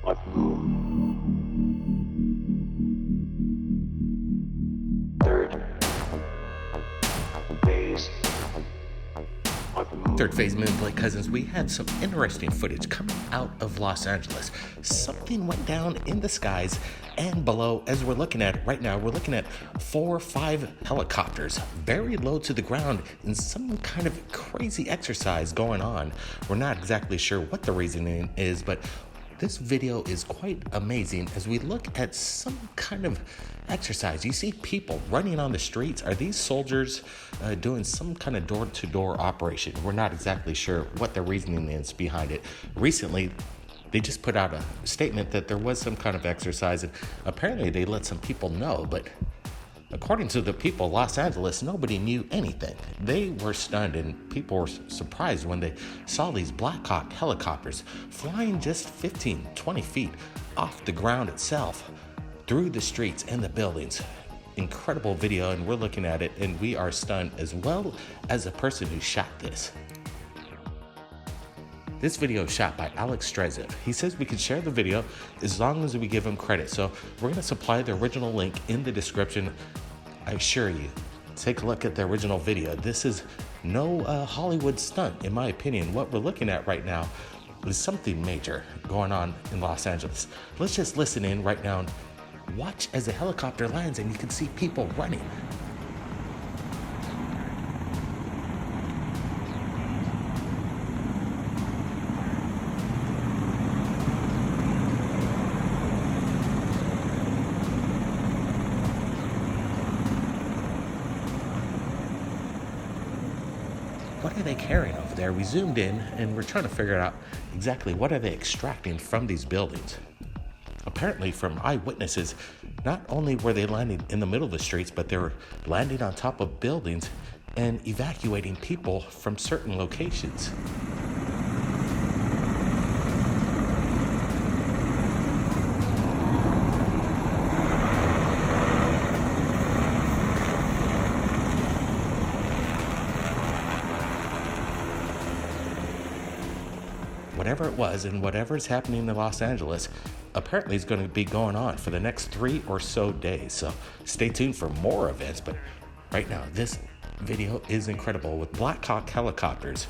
What moon? Third phase. What moon? Third phase Moon Blake Cousins, we had some interesting footage coming out of Los Angeles. Something went down in the skies and below. As we're looking at right now, we're looking at 4 or 5 helicopters very low to the ground in some kind of crazy exercise going on. We're not exactly sure what the reasoning is, but this video is quite amazing as we look at some kind of exercise. You see people running on the streets. Are these soldiers doing some kind of door-to-door operation? We're not exactly sure what the reasoning is behind it. Recently, they just put out a statement that there was some kind of exercise, and apparently they let some people know, but according to the people of Los Angeles, nobody knew anything. They were stunned, and people were surprised when they saw these Black Hawk helicopters flying just 15, 20 feet off the ground itself through the streets and the buildings. Incredible video, and we're looking at it, and we are stunned, as well as the person who shot this. This video is shot by Alex Strezev. He says we can share the video as long as we give him credit. So we're going to supply the original link in the description. I assure you, take a look at the original video. This is no Hollywood stunt, in my opinion. What we're looking at right now is something major going on in Los Angeles. Let's just listen in right now and watch as the helicopter lands, and you can see people running. What are they carrying over there? We zoomed in and we're trying to figure out exactly what are they extracting from these buildings. Apparently, from eyewitnesses, not only were they landing in the middle of the streets, but they were landing on top of buildings and evacuating people from certain locations. Whatever it was and whatever is happening in Los Angeles apparently is going to be going on for the next 3 or so days. So stay tuned for more events. But right now, this video is incredible with Black Hawk helicopters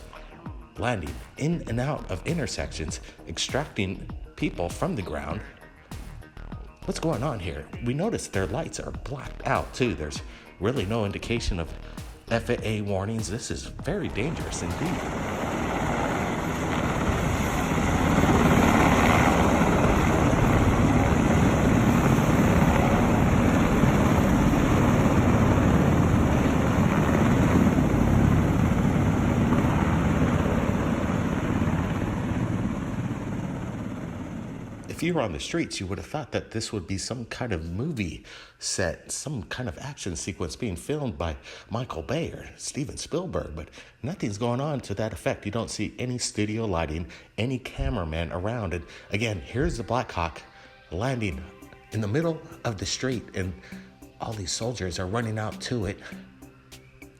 landing in and out of intersections, extracting people from the ground. What's going on here? We noticed their lights are blacked out too. There's really no indication of FAA warnings. This is very dangerous indeed. If you were on the streets, you would have thought that this would be some kind of movie set, some kind of action sequence being filmed by Michael Bay or Steven Spielberg, but nothing's going on to that effect. You don't see any studio lighting, any cameraman around. And again, here's the Black Hawk landing in the middle of the street, and all these soldiers are running out to it,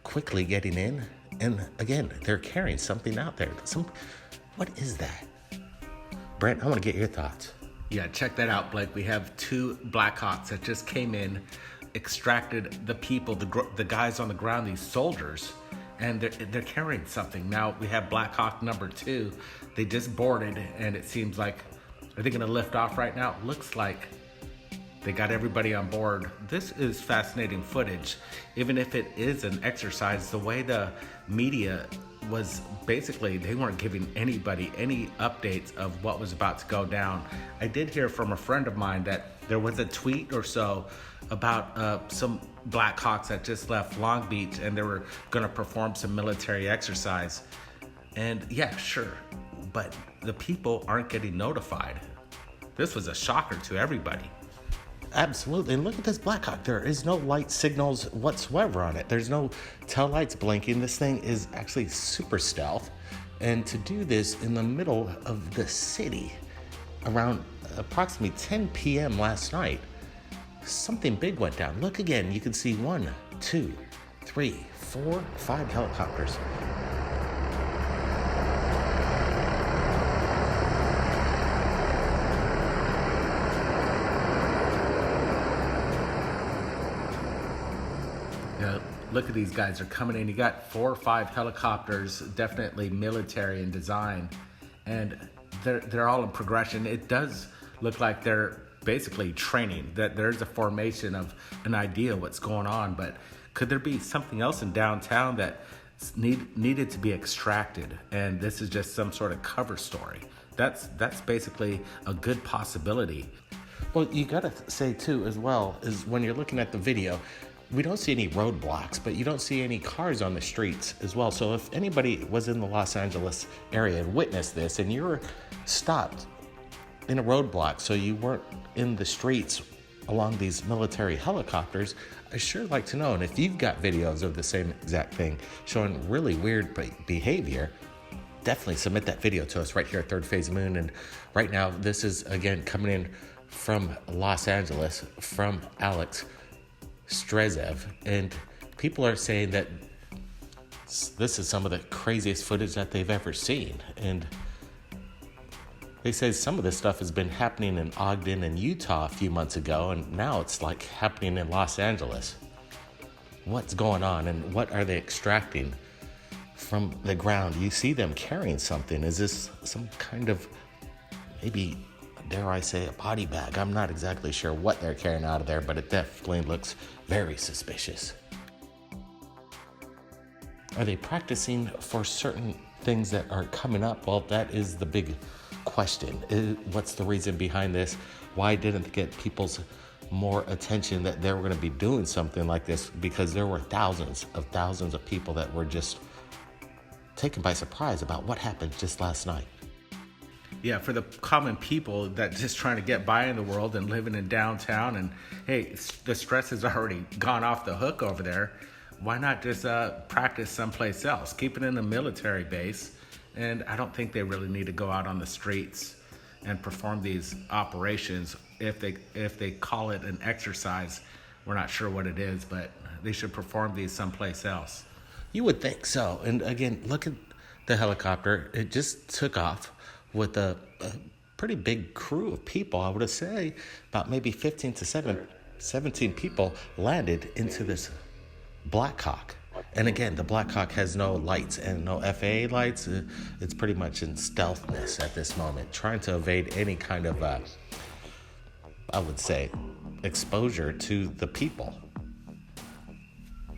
quickly getting in. And again, they're carrying something out there. What is that? Brent, I want to get your thoughts. Yeah, check that out, Blake. We have 2 Black Hawks that just came in, extracted the people, the guys on the ground, these soldiers, and they're carrying something. Now we have Black Hawk number 2. They just boarded, and it seems like, are they going to lift off right now? Looks like they got everybody on board. This is fascinating footage. Even if it is an exercise, the way the media was basically, they weren't giving anybody any updates of what was about to go down. I did hear from a friend of mine that there was a tweet or so about some Black Hawks that just left Long Beach and they were gonna perform some military exercise. And yeah, sure, but the people aren't getting notified. This was a shocker to everybody. Absolutely, and look at this Black Hawk. There is no light signals whatsoever on it. There's no tail lights blinking. This thing is actually super stealth. And to do this in the middle of the city around approximately 10 p.m. last night, something big went down. Look again, you can see 1, 2, 3, 4, 5 helicopters. look at these guys. They're coming in. You got 4 or 5 helicopters, definitely military in design, and they're all in progression. It does look like they're basically training, that there's a formation of an idea what's going on. But could there be something else in downtown that needed to be extracted, and this is just some sort of cover story? That's basically a good possibility. Well, you gotta say too, as well, is when you're looking at the video, we don't see any roadblocks, but you don't see any cars on the streets as well. So if anybody was in the Los Angeles area and witnessed this, and you were stopped in a roadblock, so you weren't in the streets along these military helicopters, I'd sure like to know. And if you've got videos of the same exact thing showing really weird behavior, definitely submit that video to us right here at Third Phase Moon. And right now, this is, again, coming in from Los Angeles, from Alex Strezev, and people are saying that this is some of the craziest footage that they've ever seen. And they say some of this stuff has been happening in Ogden and Utah a few months ago, and now it's like happening in Los Angeles. What's going on, and what are they extracting from the ground? You see them carrying something. Is this some kind of, maybe, dare I say, a body bag? I'm not exactly sure what they're carrying out of there, but it definitely looks very suspicious. Are they practicing for certain things that are coming up? Well, that is the big question. What's the reason behind this? Why didn't it get people's more attention that they were going to be doing something like this? Because there were thousands of people that were just taken by surprise about what happened just last night. Yeah, for the common people that just trying to get by in the world and living in downtown, and hey, the stress has already gone off the hook over there. Why not just practice someplace else? Keep it in a military base. And I don't think they really need to go out on the streets and perform these operations. If they call it an exercise, we're not sure what it is, but they should perform these someplace else. You would think so. And again, look at the helicopter. It just took off with a pretty big crew of people. I would say about maybe 15 to 17 people landed into this Black Hawk. And again, the Black Hawk has no lights and no FAA lights. It's pretty much in stealthness at this moment, trying to evade any kind of, I would say, exposure to the people.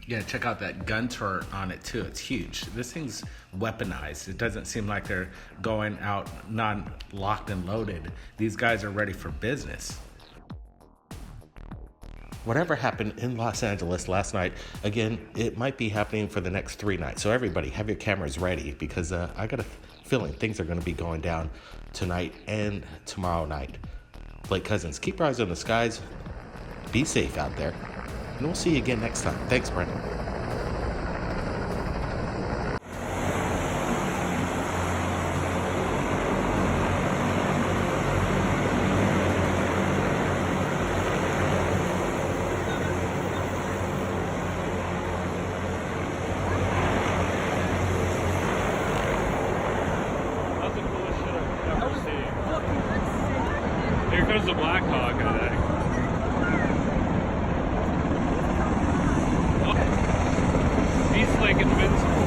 Yeah, check out that gun turret on it too. It's huge. This thing's weaponized. It doesn't seem like they're going out non-locked and loaded. These guys are ready for business. Whatever happened in Los Angeles last night, again, it might be happening for the next 3 nights. So everybody, have your cameras ready, because I got a feeling things are going to be going down tonight and tomorrow night. Blake Cousins, keep your eyes on the skies. Be safe out there. And we'll see you again next time. Thanks, Brendan. Here comes the Black Hawk, I think. Oh, he's like invincible.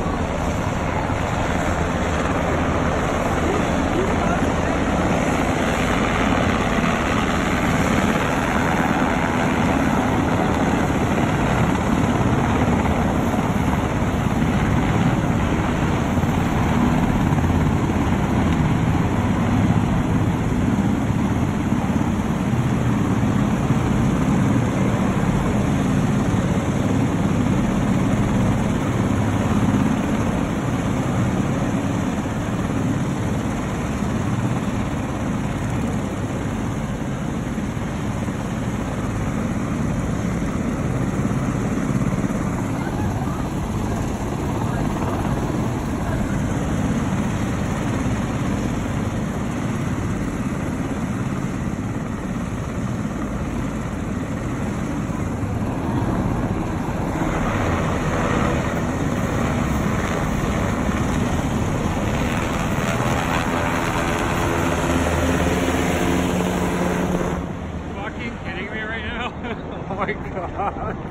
Oh my god.